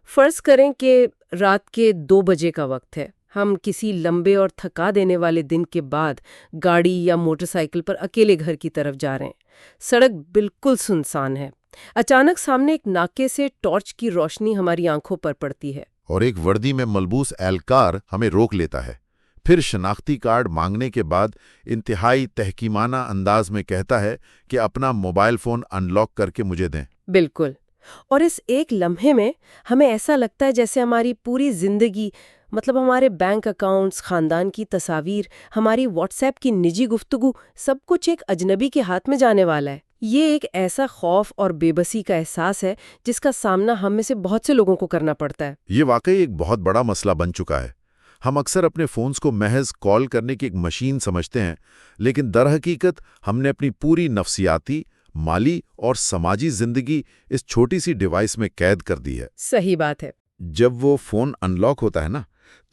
فرض کریں کہ رات کے 2 بجے کا وقت ہے، ہم کسی لمبے اور تھکا دینے والے دن کے بعد گاڑی یا موٹر سائیکل پر اکیلے گھر کی طرف جا رہے ہیں۔ سڑک بالکل سنسان ہے۔ اچانک سامنے ایک ناکے سے ٹارچ کی روشنی ہماری آنکھوں پر پڑتی ہے، اور ایک وردی میں ملبوس اہلکار ہمیں روک لیتا ہے، پھر شناختی کارڈ مانگنے کے بعد انتہائی تحکیمانہ انداز میں کہتا ہے کہ اپنا موبائل فون ان لاک کر کے مجھے دیں۔ بالکل۔ اور اس ایک لمحے میں ہمیں ایسا لگتا ہے جیسے ہماری پوری زندگی، مطلب ہمارے بینک اکاؤنٹس، خاندان کی تصاویر، ہماری واٹس ایپ کی نجی گفتگو، سب کچھ ایک اجنبی کے ہاتھ میں جانے والا ہے۔ یہ ایک ایسا خوف اور بے بسی کا احساس ہے جس کا سامنا ہم میں سے بہت سے لوگوں کو کرنا پڑتا ہے۔ یہ واقعی ایک بہت بڑا مسئلہ بن چکا ہے۔ ہم اکثر اپنے فونز کو محض کال کرنے کی ایک مشین سمجھتے ہیں، لیکن در حقیقت ہم نے اپنی پوری نفسیاتی، مالی اور سماجی زندگی اس چھوٹی سی ڈیوائس میں قید کر دی ہے۔ صحیح بات ہے۔ جب وہ فون ان لاک ہوتا ہے نا،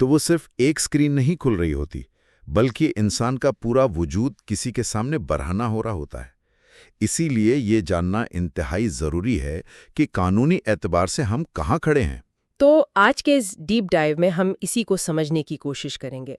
تو وہ صرف ایک سکرین نہیں کھل رہی ہوتی، بلکہ انسان کا پورا وجود کسی کے سامنے برہنہ ہو رہا ہوتا ہے۔ اسی لیے یہ جاننا انتہائی ضروری ہے کہ قانونی اعتبار سے ہم کہاں کھڑے ہیں۔ تو آج کے اس ڈیپ ڈائیو میں ہم اسی کو سمجھنے کی کوشش کریں گے۔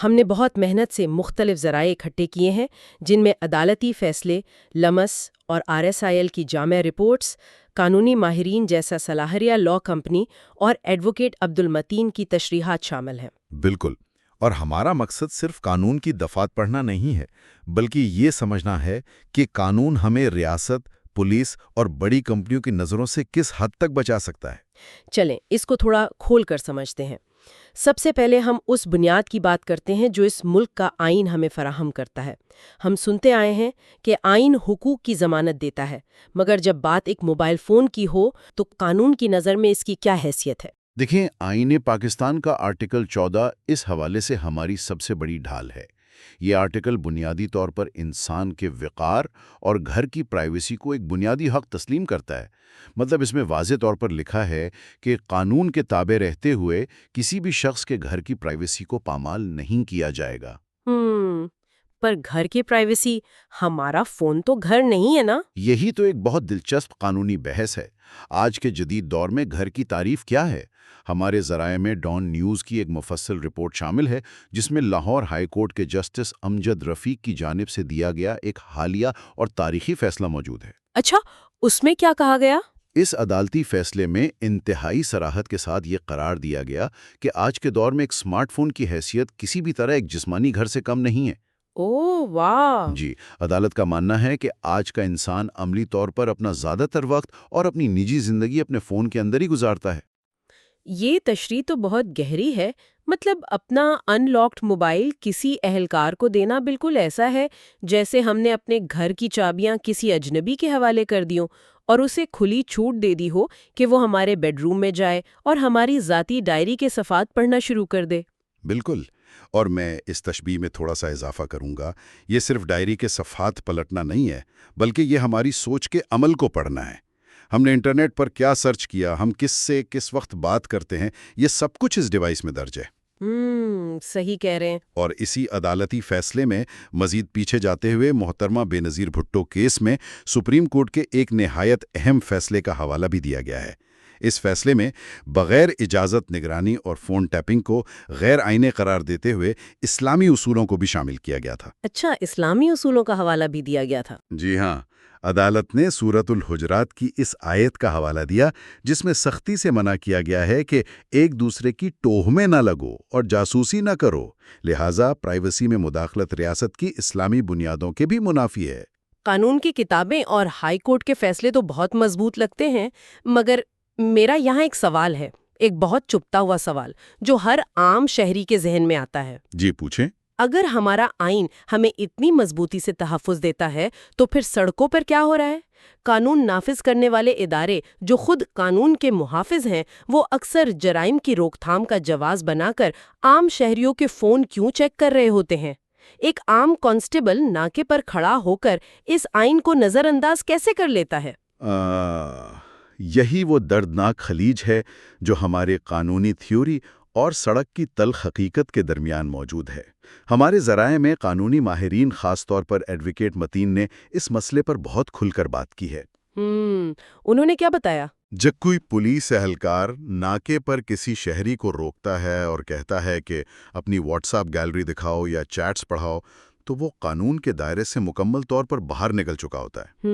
ہم نے بہت محنت سے مختلف ذرائع اکٹھے کیے ہیں، جن میں عدالتی فیصلے، لمس اور RSIL کی جامع رپورٹس، قانونی ماہرین جیسا صلاحریہ لا کمپنی اور ایڈوکیٹ عبدالمتین کی تشریحات شامل ہیں۔ بالکل، اور ہمارا مقصد صرف قانون کی دفعات پڑھنا نہیں ہے، بلکہ یہ سمجھنا ہے کہ قانون ہمیں ریاست، پولیس اور بڑی کمپنیوں کی نظروں سے کس حد تک بچا سکتا ہے۔ چلیں اس کو تھوڑا کھول کر سمجھتے ہیں۔ سب سے پہلے ہم اس بنیاد کی بات کرتے ہیں جو اس ملک کا آئین ہمیں فراہم کرتا ہے۔ ہم سنتے آئے ہیں کہ آئین حقوق کی ضمانت دیتا ہے، مگر جب بات ایک موبائل فون کی ہو تو قانون کی نظر میں اس کی کیا حیثیت ہے؟ دیکھیں، آئین پاکستان کا آرٹیکل 14 اس حوالے سے ہماری سب سے بڑی ڈھال ہے۔ یہ آرٹیکل بنیادی طور پر انسان کے وقار اور گھر کی پرائیویسی کو ایک بنیادی حق تسلیم کرتا ہے۔ مطلب اس میں واضح طور پر لکھا ہے کہ قانون کے تابع رہتے ہوئے کسی بھی شخص کے گھر کی پرائیویسی کو پامال نہیں کیا جائے گا۔ پر گھر کی پرائیویسی، ہمارا فون تو گھر نہیں ہے نا؟ یہی تو ایک بہت دلچسپ قانونی بحث ہے۔ آج کے جدید دور میں گھر کی تعریف کیا ہے؟ ہمارے ذرائع میں ڈان نیوز کی ایک مفصل رپورٹ شامل ہے، جس میں لاہور ہائی کورٹ کے جسٹس امجد رفیق کی جانب سے دیا گیا ایک حالیہ اور تاریخی فیصلہ موجود ہے۔ اچھا، اس میں کیا کہا گیا؟ اس عدالتی فیصلے میں انتہائی صراحت کے ساتھ یہ قرار دیا گیا کہ آج کے دور میں ایک سمارٹ فون کی حیثیت کسی بھی طرح ایک جسمانی گھر سے کم نہیں ہے۔ اوہ واہ! جی، عدالت کا ماننا ہے کہ آج کا انسان عملی طور پر اپنا زیادہ تر وقت اور اپنی نجی زندگی اپنے فون کے اندر ہی گزارتا ہے۔ یہ تشریح تو بہت گہری ہے۔ مطلب اپنا ان لاکڈ موبائل کسی اہلکار کو دینا بالکل ایسا ہے جیسے ہم نے اپنے گھر کی چابیاں کسی اجنبی کے حوالے کر دیوں اور اسے کھلی چھوٹ دے دی ہو کہ وہ ہمارے بیڈ روم میں جائے اور ہماری ذاتی ڈائری کے صفحات پڑھنا شروع کر دے۔ بالکل، اور میں اس تشبیہ میں تھوڑا سا اضافہ کروں گا۔ یہ صرف ڈائری کے صفحات پلٹنا نہیں ہے، بلکہ یہ ہماری سوچ کے عمل کو پڑھنا ہے۔ ہم نے انٹرنیٹ پر کیا سرچ کیا، ہم کس سے کس وقت بات کرتے ہیں، یہ سب کچھ اس ڈیوائس میں درج ہے۔ صحیح کہہ رہے ہیں۔ اور اسی عدالتی فیصلے میں مزید پیچھے جاتے ہوئے محترمہ بے نظیر بھٹو کیس میں سپریم کورٹ کے ایک نہایت اہم فیصلے کا حوالہ بھی دیا گیا ہے۔ اس فیصلے میں بغیر اجازت نگرانی اور فون ٹیپنگ کو غیر آئینی قرار دیتے ہوئے اسلامی اصولوں کو بھی شامل کیا گیا تھا۔ اچھا، اسلامی اصولوں کا حوالہ بھی دیا گیا تھا؟ جی ہاں، عدالت نے سورۃ الحجرات کی اس آیت کا حوالہ دیا جس میں سختی سے منع کیا گیا ہے کہ ایک دوسرے کی ٹوہ میں نہ لگو اور جاسوسی نہ کرو، لہٰذا پرائیویسی میں مداخلت ریاست کی اسلامی بنیادوں کے بھی منافی ہے۔ قانون کی کتابیں اور ہائی کورٹ کے فیصلے تو بہت مضبوط لگتے ہیں، مگر میرا یہاں ایک سوال ہے، ایک بہت چبھتا ہوا سوال جو ہر عام شہری کے ذہن میں آتا ہے۔ جی پوچھیں۔ اگر ہمارا آئین ہمیں اتنی مضبوطی سے تحفظ دیتا ہے تو پھر سڑکوں پر کیا ہو رہا ہے؟ قانون نافذ کرنے والے ادارے جو خود قانون کے محافظ ہیں، وہ اکثر جرائم کی روک تھام کا جواز بنا کر عام شہریوں کے فون کیوں چیک کر رہے ہوتے ہیں؟ ایک عام کانسٹیبل ناکے پر کھڑا ہو کر اس آئین کو نظر انداز کیسے کر لیتا ہے؟ یہی وہ دردناک خلیج ہے جو ہمارے قانونی تھیوری اور سڑک کی تلخ حقیقت کے درمیان موجود ہے۔ ہمارے ذرائع میں قانونی ماہرین، خاص طور پر ایڈوکیٹ متین نے اس مسئلے پر بہت کھل کر بات کی ہے۔ انہوں نے کیا بتایا؟ جب کوئی پولیس اہلکار ناکے پر کسی شہری کو روکتا ہے اور کہتا ہے کہ اپنی واٹس ایپ گیلری دکھاؤ یا چیٹس پڑھاؤ، تو وہ قانون کے دائرے سے مکمل طور پر باہر نکل چکا ہوتا ہے۔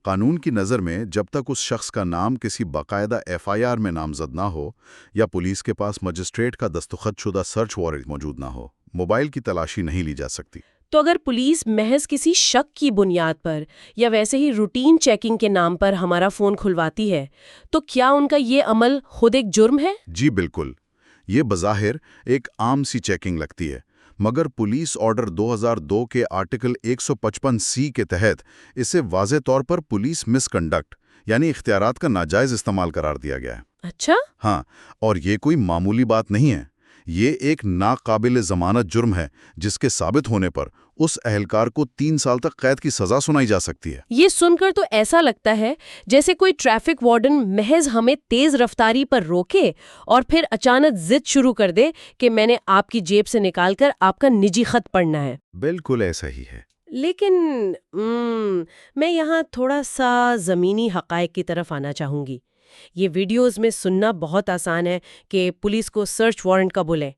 قانون کی نظر میں جب تک اس شخص کا نام کسی باقاعدہ FIR میں نامزد نہ ہو یا پولیس کے پاس مجسٹریٹ کا دستخط شدہ سرچ وارنٹ موجود نہ ہو، موبائل کی تلاشی نہیں لی جا سکتی۔ تو اگر پولیس محض کسی شک کی بنیاد پر یا ویسے ہی روٹین چیکنگ کے نام پر ہمارا فون کھلواتی ہے تو کیا ان کا یہ عمل خود ایک جرم ہے؟ جی بالکل، یہ بظاہر ایک عام سی چیکنگ لگتی ہے، مگر پولیس آرڈر 2002 کے آرٹیکل 155C کے تحت اسے واضح طور پر پولیس مس کنڈکٹ یعنی اختیارات کا ناجائز استعمال قرار دیا گیا ہے۔ اچھا؟ ہاں، اور یہ کوئی معمولی بات نہیں ہے، یہ ایک ناقابل ضمانت جرم ہے جس کے ثابت ہونے پر اس اہلکار کو 3 سال تک قید کی سزا سنائی جا سکتی ہے۔ یہ سن کر تو ایسا لگتا ہے جیسے کوئی ٹریفک وارڈن محض ہمیں تیز رفتاری پر روکے اور پھر اچانک ضد شروع کر دے کہ میں نے آپ کی جیب سے نکال کر آپ کا نجی خط پڑھنا ہے۔ بالکل ایسا ہی ہے۔ لیکن میں یہاں تھوڑا سا زمینی حقائق کی طرف آنا چاہوں گی۔ یہ ویڈیوز میں سننا بہت آسان ہے کہ پولیس کو سرچ وارنٹ کا بولیں۔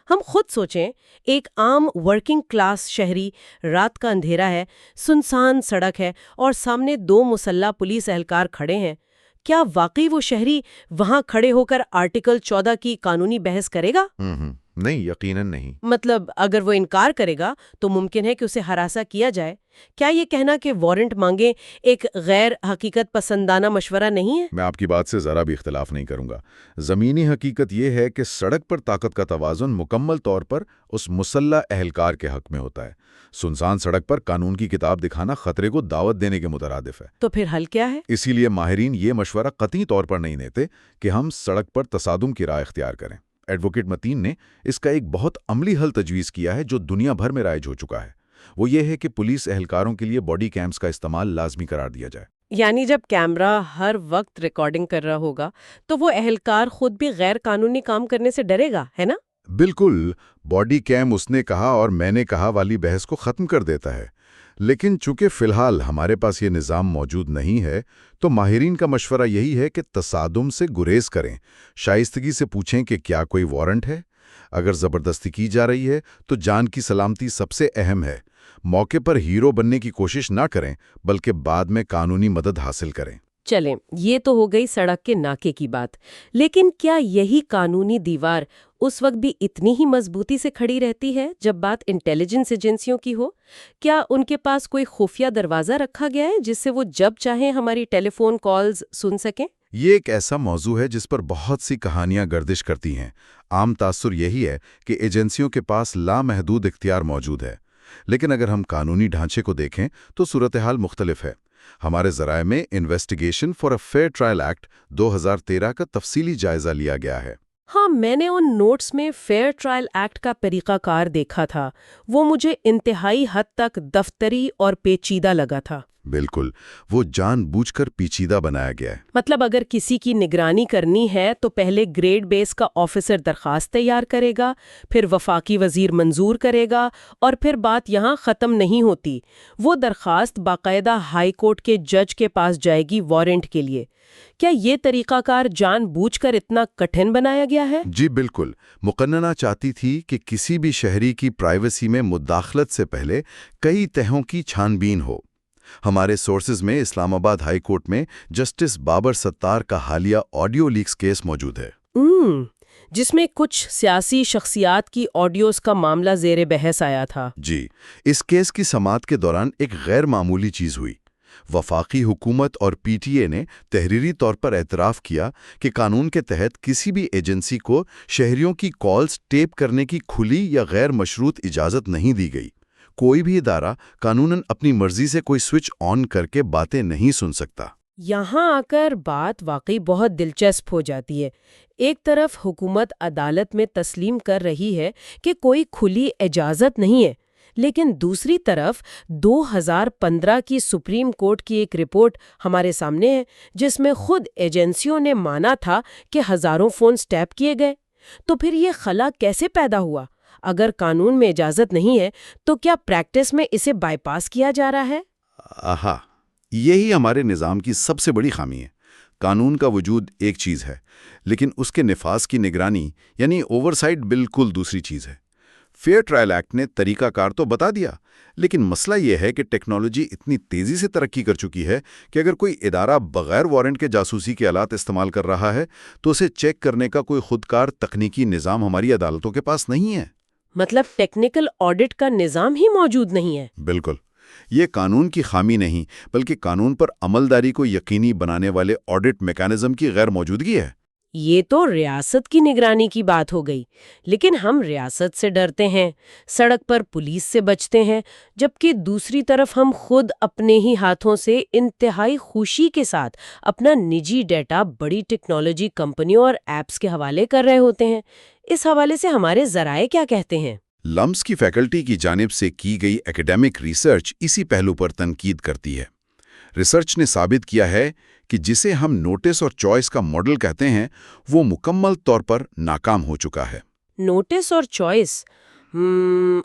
ہم خود سوچیں، ایک عام ورکنگ کلاس شہری، رات کا اندھیرا ہے، سنسان سڑک ہے اور سامنے 2 مسلح پولیس اہلکار کھڑے ہیں۔ کیا واقعی وہ شہری وہاں کھڑے ہو کر آرٹیکل 14 کی قانونی بحث کرے گا؟ نہیں، یقیناً نہیں۔ مطلب اگر وہ انکار کرے گا تو ممکن ہے کہ اسے ہراساں کیا جائے۔ کیا یہ کہنا کہ وارنٹ مانگیں ایک غیر حقیقت پسندانہ مشورہ نہیں ہے؟ میں آپ کی بات سے ذرا بھی اختلاف نہیں کروں گا۔ زمینی حقیقت یہ ہے کہ سڑک پر طاقت کا توازن مکمل طور پر اس مسلح اہلکار کے حق میں ہوتا ہے۔ سنسان سڑک پر قانون کی کتاب دکھانا خطرے کو دعوت دینے کے مترادف ہے۔ تو پھر حل کیا ہے؟ اسی لیے ماہرین یہ مشورہ قطعی طور پر نہیں دیتے کہ ہم سڑک پر تصادم کی راہ اختیار کریں۔ ایڈوکیٹ متین نے اس کا ایک بہت عملی حل تجویز کیا ہے جو دنیا بھر میں رائج ہو چکا ہے۔ وہ یہ ہے کہ پولیس اہلکاروں کے لیے باڈی کیمز کا استعمال لازمی قرار دیا جائے۔ یعنی جب کیمرہ ہر وقت ریکارڈنگ کر رہا ہوگا تو وہ اہلکار خود بھی غیر قانونی کام کرنے سے ڈرے گا، ہے نا؟ بالکل، باڈی کیم اس نے کہا اور میں نے کہا والی بحث کو ختم کر دیتا ہے۔ لیکن چونکہ فی الحال ہمارے پاس یہ نظام موجود نہیں ہے تو ماہرین کا مشورہ یہی ہے کہ تصادم سے گریز کریں، شائستگی سے پوچھیں کہ کیا کوئی وارنٹ ہے۔ اگر زبردستی کی جا رہی ہے تو جان کی سلامتی سب سے اہم ہے۔ موقع پر ہیرو بننے کی کوشش نہ کریں بلکہ بعد میں قانونی مدد حاصل کریں۔ چلیں، یہ تو ہو گئی سڑک کے ناکے کی بات، لیکن کیا یہی قانونی دیوار اس وقت بھی اتنی ہی مضبوطی سے کھڑی رہتی ہے جب بات انٹیلیجنس ایجنسیوں کی ہو؟ کیا ان کے پاس کوئی خفیہ دروازہ رکھا گیا ہے جس سے وہ جب چاہیں ہماری ٹیلی فون کالز سن سکیں؟ یہ ایک ایسا موضوع ہے جس پر بہت سی کہانیاں گردش کرتی ہیں۔ عام تاثر یہی ہے کہ ایجنسیوں کے پاس لامحدود اختیار موجود ہے، لیکن اگر ہم قانونی ڈھانچے کو دیکھیں تو صورتحال مختلف ہے۔ ہمارے ذرائع میں investigation for a fair trial act 2013 کا تفصیلی جائزہ لیا گیا ہے۔ ہاں، میں نے ان نوٹس میں فیئر ٹرائل ایکٹ کا طریقہ کار دیکھا تھا۔ وہ مجھے انتہائی حد تک دفتری اور پیچیدہ لگا تھا۔ بالکل، وہ جان بوجھ کر پیچیدہ بنایا گیا ہے۔ مطلب اگر کسی کی نگرانی کرنی ہے تو پہلے گریڈ بیس کا آفیسر درخواست تیار کرے گا، پھر وفاقی وزیر منظور کرے گا اور پھر بات یہاں ختم نہیں ہوتی۔ وہ درخواست باقاعدہ ہائی کورٹ کے جج کے پاس جائے گی وارنٹ کے لیے۔ کیا یہ طریقہ کار جان بوجھ کر اتنا کٹھن بنایا گیا ہے؟ جی بالکل، مقننہ چاہتی تھی کہ کسی بھی شہری کی پرائیویسی میں مداخلت سے پہلے کئی تہوں کی چھان بین ہو۔ ہمارے سورسز میں اسلام آباد ہائی کورٹ میں جسٹس بابر ستار کا حالیہ آڈیو لیکس کیس موجود ہے، جس میں کچھ سیاسی شخصیات کی آڈیوز کا معاملہ زیر بحث آیا تھا۔ جی، اس کیس کی سماعت کے دوران ایک غیر معمولی چیز ہوئی۔ وفاقی حکومت اور پی ٹی اے نے تحریری طور پر اعتراف کیا کہ قانون کے تحت کسی بھی ایجنسی کو شہریوں کی کالز ٹیپ کرنے کی کھلی یا غیر مشروط اجازت نہیں دی گئی۔ کوئی بھی ادارہ قانوناً اپنی مرضی سے کوئی سوئچ آن کر کے باتیں نہیں سن سکتا۔ یہاں آ کر بات واقعی بہت دلچسپ ہو جاتی ہے۔ ایک طرف حکومت عدالت میں تسلیم کر رہی ہے کہ کوئی کھلی اجازت نہیں ہے، لیکن دوسری طرف 2015 کی سپریم کورٹ کی ایک رپورٹ ہمارے سامنے ہے جس میں خود ایجنسیوں نے مانا تھا کہ ہزاروں فونز ٹیپ کیے گئے۔ تو پھر یہ خلا کیسے پیدا ہوا؟ اگر قانون میں اجازت نہیں ہے تو کیا پریکٹس میں اسے بائی پاس کیا جا رہا ہے؟ یہی ہمارے نظام کی سب سے بڑی خامی ہے۔ قانون کا وجود ایک چیز ہے، لیکن اس کے نفاذ کی نگرانی یعنی اوورسائٹ بالکل دوسری چیز ہے۔ فیئر ٹرائل ایکٹ نے طریقہ کار تو بتا دیا، لیکن مسئلہ یہ ہے کہ ٹیکنالوجی اتنی تیزی سے ترقی کر چکی ہے کہ اگر کوئی ادارہ بغیر وارنٹ کے جاسوسی کے آلات استعمال کر رہا ہے تو اسے چیک کرنے کا کوئی خودکار تکنیکی نظام ہماری عدالتوں کے پاس نہیں ہے۔ مطلب ٹیکنیکل آڈٹ کا نظام ہی موجود نہیں ہے۔ بالکل، یہ قانون کی خامی نہیں بلکہ قانون پر عملداری کو یقینی بنانے والے آڈٹ میکانزم کی غیر موجودگی ہے۔ یہ تو ریاست کی نگرانی کی بات ہو گئی، لیکن ہم ریاست سے ڈرتے ہیں، سڑک پر پولیس سے بچتے ہیں، جبکہ دوسری طرف ہم خود اپنے ہی ہاتھوں سے انتہائی خوشی کے ساتھ اپنا نجی ڈیٹا بڑی ٹیکنالوجی کمپنیوں اور ایپس کے حوالے کر رہے ہوتے ہیں۔ اس حوالے سے ہمارے ذرائع کیا کہتے ہیں؟ لمس کی فیکلٹی کی جانب سے کی گئی ایکیڈیمک ریسرچ اسی پہلو پر تنقید کرتی ہے۔ ریسرچ نے ثابت کیا ہے کہ جسے ہم نوٹس اور چوائس کا ماڈل کہتے ہیں وہ مکمل طور پر ناکام ہو چکا ہے۔ نوٹس اور چوائس،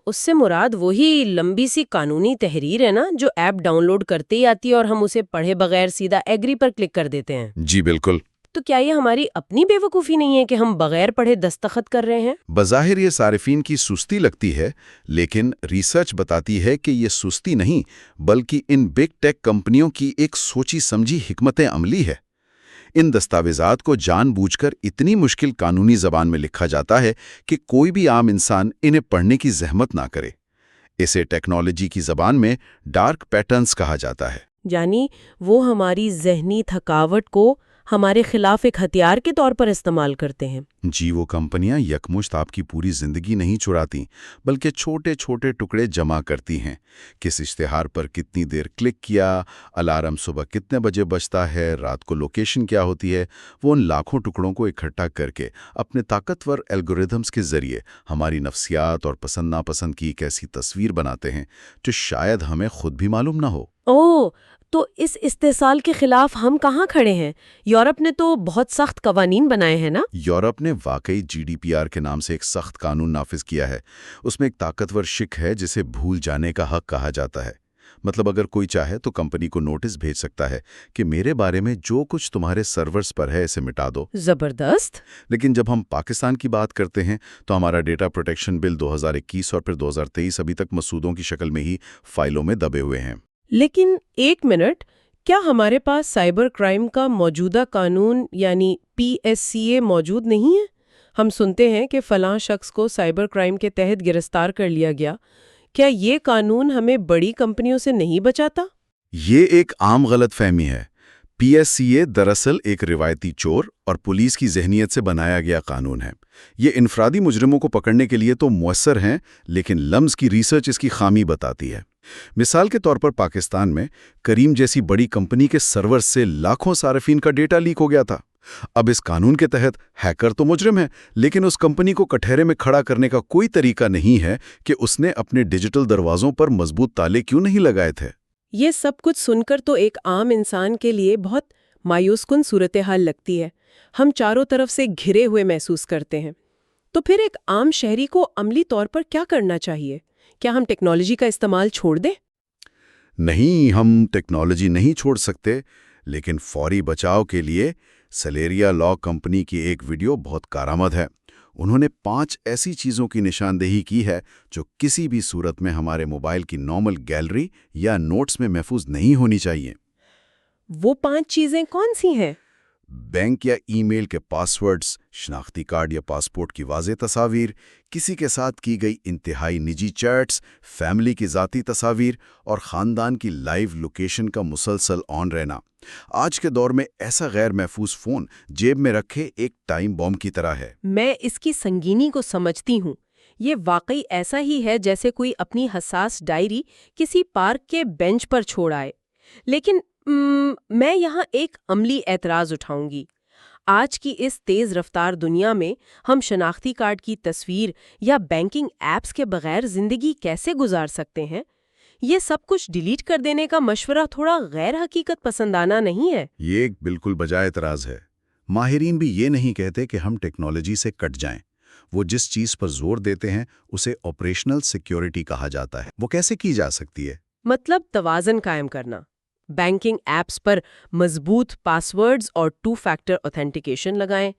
اس سے مراد وہی لمبی سی قانونی تحریر ہے نا جو ایپ ڈاؤن لوڈ کرتے ہی آتی ہے اور ہم اسے پڑھے بغیر سیدھا ایگری پر کلک کر دیتے ہیں۔ جی بالکل۔ تو کیا یہ ہماری اپنی بے وقوفی نہیں ہے کہ ہم بغیر پڑھے دستخط کر رہے ہیں؟ بظاہر یہ صارفین کی سستی لگتی ہے، لیکن ریسرچ بتاتی ہے کہ یہ سستی نہیں بلکہ ان بگ ٹیک کمپنیوں کی ایک سوچی سمجھی حکمت عملی ہے۔ ان دستاویزات کو جان بوجھ کر اتنی مشکل قانونی زبان میں لکھا جاتا ہے کہ کوئی بھی عام انسان انہیں پڑھنے کی زحمت نہ کرے۔ اسے ٹیکنالوجی کی زبان میں ڈارک پیٹرنز کہا جاتا ہے۔ یعنی وہ ہماری ذہنی تھکاوٹ کو ہمارے خلاف ایک ہتھیار کے طور پر استعمال کرتے ہیں۔ جی، وہ کمپنیاں یکمشت آپ کی پوری زندگی نہیں چراتی بلکہ چھوٹے چھوٹے ٹکڑے جمع کرتی ہیں۔ کس اشتہار پر کتنی دیر کلک کیا، الارم صبح کتنے بجے بجتا ہے، رات کو لوکیشن کیا ہوتی ہے، وہ ان لاکھوں ٹکڑوں کو اکٹھا کر کے اپنے طاقتور الگوریدمز کے ذریعے ہماری نفسیات اور پسند ناپسند کی ایک ایسی تصویر بناتے ہیں جو شاید ہمیں خود بھی معلوم نہ ہو۔ تو اس استحصال کے خلاف ہم کہاں کھڑے ہیں؟ یورپ نے تو بہت سخت قوانین بنائے ہیں نا؟ یورپ نے واقعی GDPR کے نام سے ایک سخت قانون نافذ کیا ہے۔ اس میں ایک طاقتور شق ہے جسے بھول جانے کا حق کہا جاتا ہے۔ مطلب اگر کوئی چاہے تو کمپنی کو نوٹس بھیج سکتا ہے کہ میرے بارے میں جو کچھ تمہارے سرورز پر ہے اسے مٹا دو۔ زبردست۔ لیکن جب ہم پاکستان کی بات کرتے ہیں تو ہمارا ڈیٹا پروٹیکشن بل 2021 اور پھر 2023 ابھی تک مسودوں کی شکل میں ہی فائلوں میں دبے ہوئے ہیں۔ لیکن ایک منٹ، کیا ہمارے پاس سائبر کرائم کا موجودہ قانون یعنی PSCA موجود نہیں ہے؟ ہم سنتے ہیں کہ فلاں شخص کو سائبر کرائم کے تحت گرفتار کر لیا گیا۔ کیا یہ قانون ہمیں بڑی کمپنیوں سے نہیں بچاتا؟ یہ ایک عام غلط فہمی ہے۔ PSCA دراصل ایک روایتی چور اور پولیس کی ذہنیت سے بنایا گیا قانون ہے۔ یہ انفرادی مجرموں کو پکڑنے کے لیے تو مؤثر ہیں، لیکن لمس کی ریسرچ اس کی خامی بتاتی ہے۔ مثال کے طور پر پاکستان میں کریم جیسی بڑی کمپنی کے سرور سے لاکھوں صارفین کا ڈیٹا لیک ہو گیا تھا۔ اب اس قانون کے تحت ہیکر تو مجرم ہے، لیکن اس کمپنی کو کٹہرے میں کھڑا کرنے کا کوئی طریقہ نہیں ہے کہ اس نے اپنے ڈیجیٹل دروازوں پر مضبوط تالے کیوں نہیں لگائے تھے۔ یہ سب کچھ سن کر تو ایک عام انسان کے لیے بہت مایوس کن صورتحال لگتی ہے۔ ہم چاروں طرف سے گھرے ہوئے محسوس کرتے ہیں۔ تو پھر ایک عام شہری کو عملی طور پر کیا کرنا چاہیے؟ کیا ہم ٹیکنالوجی کا استعمال چھوڑ دیں؟ نہیں، ہم ٹیکنالوجی نہیں چھوڑ سکتے، لیکن فوری بچاؤ کے لیے سلیریا لا کمپنی کی ایک ویڈیو بہت کارآمد ہے۔ انہوں نے 5 ایسی چیزوں کی نشاندہی کی ہے جو کسی بھی صورت میں ہمارے موبائل کی نارمل گیلری یا نوٹس میں محفوظ نہیں ہونی چاہیے۔ وہ 5 چیزیں کون سی ہیں؟ بینک یا ای میل کے پاسورڈز، شناختی کارڈ یا پاسپورٹ کی واضح تصاویر، کسی کے ساتھ کی گئی انتہائی نجی چیٹس، فیملی کی ذاتی تصاویر اور خاندان کی لائیو لوکیشن کا مسلسل آن رہنا۔ آج کے دور میں ایسا غیر محفوظ فون جیب میں رکھے ایک ٹائم بم کی طرح ہے۔ میں اس کی سنگینی کو سمجھتی ہوں۔ یہ واقعی ایسا ہی ہے جیسے کوئی اپنی حساس ڈائری کسی پارک کے بینچ پر چھوڑ آئے۔ لیکن میں یہاں ایک عملی اعتراض اٹھاؤں گی۔ آج کی اس تیز رفتار دنیا میں ہم شناختی کارڈ کی تصویر یا بینکنگ ایپس کے بغیر زندگی کیسے گزار سکتے ہیں؟ یہ سب کچھ ڈیلیٹ کر دینے کا مشورہ تھوڑا غیر حقیقت پسندانہ نہیں ہے؟ یہ ایک بالکل بجائے اعتراض ہے۔ ماہرین بھی یہ نہیں کہتے کہ ہم ٹیکنالوجی سے کٹ جائیں۔ وہ جس چیز پر زور دیتے ہیں اسے آپریشنل سیکیورٹی کہا جاتا ہے۔ وہ کیسے کی جا سکتی ہے؟ مطلب توازن قائم کرنا۔ بینکنگ ایپس پر مضبوط پاسورڈز اور 2 فیکٹر اوتھینٹیکیشن لگائیں،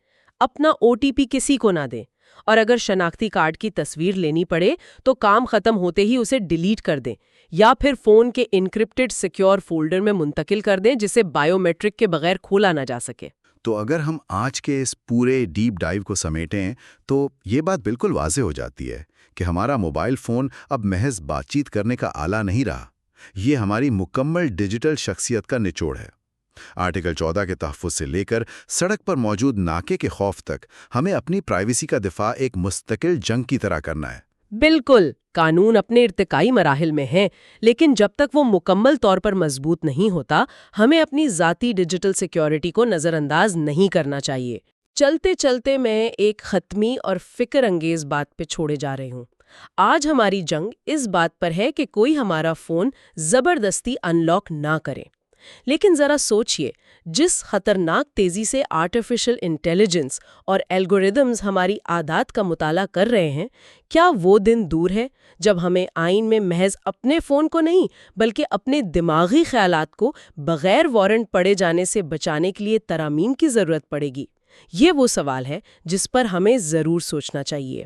اپنا OTP کسی کو نہ دیں، اور اگر شناختی کارڈ کی تصویر لینی پڑے تو کام ختم ہوتے ہی اسے ڈیلیٹ کر دیں یا پھر فون کے انکرپٹڈ سیکیور فولڈر میں منتقل کر دیں جسے بائیو میٹرک کے بغیر کھولا نہ جا سکے۔ تو اگر ہم آج کے اس پورے ڈیپ ڈائیو کو سمیٹیں تو یہ بات بالکل واضح ہو جاتی ہے کہ ہمارا موبائل فون اب محض بات چیت کرنے کا آلہ نہیں رہا، یہ ہماری مکمل ڈیجیٹل شخصیت کا نچوڑ ہے۔ آرٹیکل 14 کے تحفظ سے لے کر سڑک پر موجود ناکے کے خوف تک ہمیں اپنی پرائیویسی کا دفاع ایک مستقل جنگ کی طرح کرنا ہے۔ بالکل، قانون اپنے ارتقائی مراحل میں ہیں، لیکن جب تک وہ مکمل طور پر مضبوط نہیں ہوتا، ہمیں اپنی ذاتی ڈیجیٹل سیکیورٹی کو نظر انداز نہیں کرنا چاہیے۔ چلتے چلتے میں ایک حتمی اور فکر انگیز بات پہ چھوڑے جا رہی ہوں۔ آج ہماری جنگ اس بات پر ہے کہ کوئی ہمارا فون زبردستی ان لاک نہ کرے۔ لیکن ذرا سوچئے، جس خطرناک تیزی سے آرٹیفیشل انٹیلیجنس اور الگوریدمز ہماری عادات کا مطالعہ کر رہے ہیں، کیا وہ دن دور ہے جب ہمیں آئین میں محض اپنے فون کو نہیں بلکہ اپنے دماغی خیالات کو بغیر وارنٹ پڑے جانے سے بچانے کے لیے ترامیم کی ضرورت پڑے گی؟ یہ وہ سوال ہے جس پر ہمیں ضرور سوچنا چاہیے۔